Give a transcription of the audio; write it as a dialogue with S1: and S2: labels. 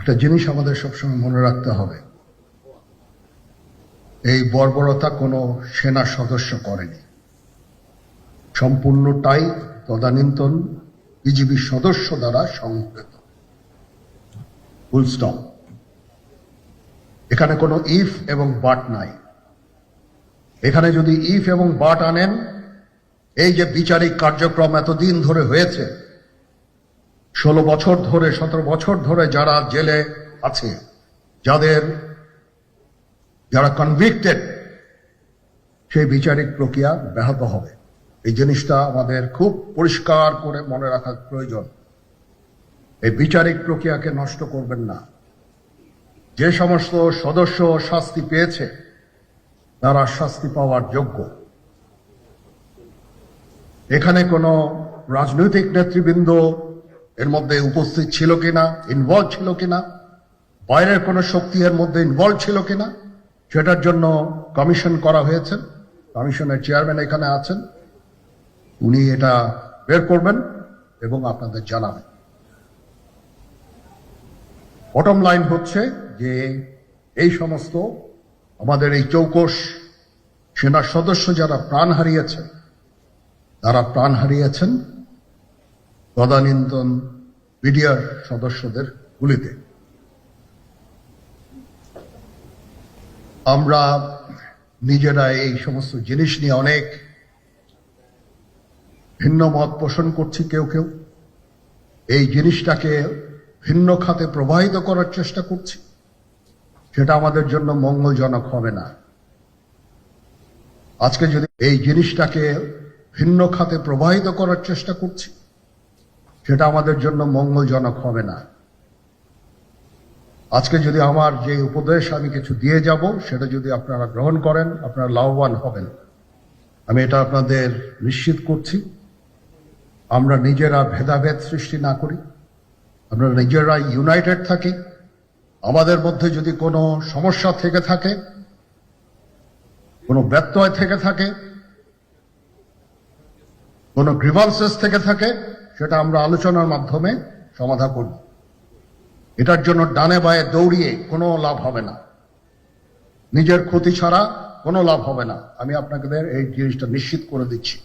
S1: একটা জিনিস আমাদের সবসময় মনে রাখতে হবে, এই বর্বরতা কোনো সেনা সদস্য করেনি, সম্পূর্ণটাই তদানীন্তন বিজিবি সদস্য দ্বারা সংঘটিত। Full stop. এখানে কোনো ইফ এবং বাট নাই। এখানে যদি ইফ এবং বাট আনেন, এই যে বিচারিক কার্যক্রম এতদিন ধরে হয়েছে, 16 বছর ধরে 17 বছর ধরে যারা জেলে আছে, যারা কনভিক্টেড, সেই বিচারিক প্রক্রিয়া ব্যাহত হবে। এই জিনিসটা আমাদের খুব পরিষ্কার করে মনে রাখা প্রয়োজন। এই বিচারিক প্রক্রিয়াকে নষ্ট করবেন না। যে সমস্ত সদস্য শাস্তি পেয়েছে তারা শাস্তি পাওয়ার যোগ্য। এখানে কোনো রাজনৈতিক নেতৃবৃন্দ এর মধ্যে উপস্থিত ছিল কিনা, ইনভলভ ছিল কিনা, বাইরের কোনো শক্তি এর মধ্যে ইনভলভ ছিল কিনা, সেটার জন্য কমিশন করা হয়েছে। কমিশনের চেয়ারম্যান এখানে আছেন, উনি এটা বের করবেন এবং আপনাদের জানাবেন। বটম লাইন হচ্ছে যে এই সমস্ত আমাদের এই চৌকস সেনা সদস্য যারা প্রাণ হারিয়েছেন, তারা প্রাণ হারিয়েছেন তদানীন্তন বিডিআর সদস্যদের গুলিতে। আমরা নিজেরা এই সমস্ত জিনিস নিয়ে অনেক ভিন্ন মত পোষণ করছি। কেউ কেউ এই জিনিসটাকে ভিন্ন খাতে প্রবাহিত করার চেষ্টা করছি। সেটা আমাদের জন্য মঙ্গলজনক হবে না। আজকে যদি এই জিনিসটাকে ভিন্ন খাতে প্রবাহিত করার চেষ্টা করছি, সেটা আমাদের জন্য মঙ্গলজনক হবে না। আজকে যদি আমার যে উপদেশ আমি কিছু দিয়ে যাব, সেটা যদি আপনারা গ্রহণ করেন, আপনারা লাভবান হবেন, আমি এটা আপনাদের নিশ্চিত করছি। আমরা নিজেরা ভেদাভেদ সৃষ্টি না করি, আমরা নিজেরা ইউনাইটেড থাকি। আমাদের মধ্যে যদি কোনো সমস্যা থেকে থাকে, কোনো ব্যত্যয় থেকে থাকে, কোনো গ্রিভান্সেস থেকে থাকে, সেটা আমরা আলোচনার মাধ্যমে সমাধান করব। এটার জন্য ডানে বায়ে দৌড়িয়ে কোনো লাভ হবে না, নিজের ক্ষতি ছাড়া কোনো লাভ হবে না। আমি আপনাদের এই জিনিসটা নিশ্চিত করে দিচ্ছি।